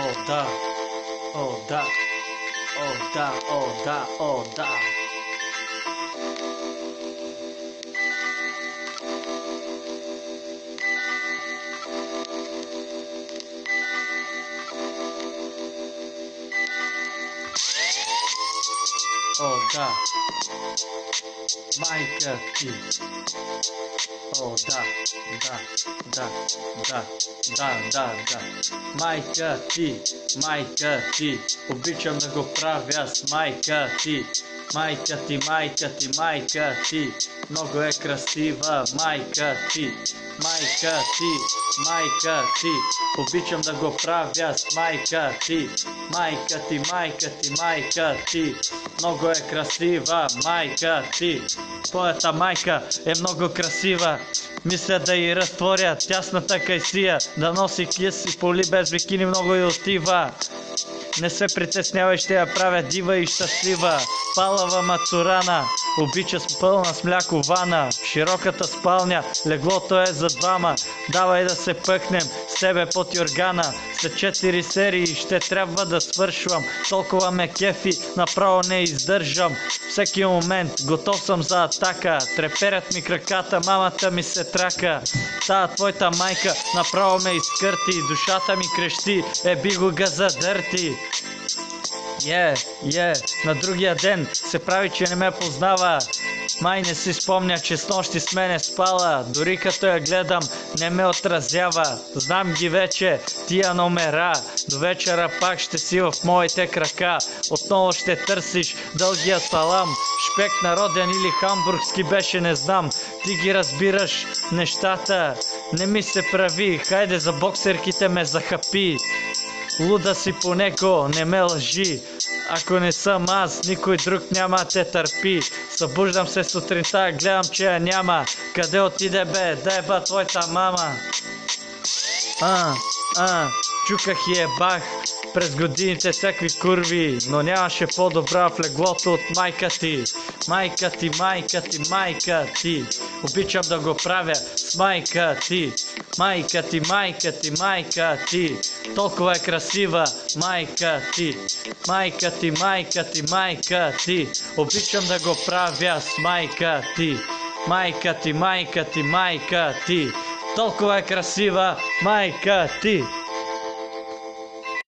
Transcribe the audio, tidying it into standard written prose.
О, да. О, да. О, да, о, да, о, да. О, да. Майка ти. О, да, да, да, да, да, да, да. Майка ти, обичам да го правя с майка ти. Майка ти, майка ти, майка ти, много е красива майка ти. Майка ти, майка ти, обичам да го правя с майка ти. Майка ти, майка ти, майка ти, много е красива майка ти. Твоята майка е много красива. Мисля да й разтворя тясната кайсия, да носи кис и поли без бикини много й отива. Не се притеснявай, ще я правя дива и щастлива. Палава мацурана, обича с пълна с мляко вана. В широката спалня, леглото е за двама. Давай да се пъхнем с тебе под юргана. След 4 серии ще трябва да свършвам. Толкова ме кефи, направо не издържам. Всеки момент готов съм за атака. Треперят ми краката, мамата ми се трака. Тая твоята майка направо ме изкърти. Душата ми крещи, би го га задърти. На другия ден се прави, че не ме познава. Май не си спомня, че с нощи с мене спала. Дори като я гледам, не ме отразява. Знам ги вече, тия номера. До вечера пак ще си в моите крака. Отново ще търсиш дългия салам. Шпек народен или хамбургски беше, не знам. Ти ги разбираш нещата. Не ми се прави, хайде за боксерките ме захапи. Луда си по него, не ме лъжи. Ако не съм аз, никой друг няма те търпи. Събуждам се сутринта, гледам, че я няма. Къде отиде бе, да еба твоята мама. Чуках и ебах през годините всякакви курви, но нямаше по-добра в леглото от майка ти. Майка ти, майка ти, майка ти, обичам да го правя с майка ти. Майка ти, майка ти, майка ти, толкова е красива майка ти. Майка ти, майка ти, майка ти, обичам да го правя с майка ти. Майка ти, майка ти, майка ти, толкова е красива майка ти.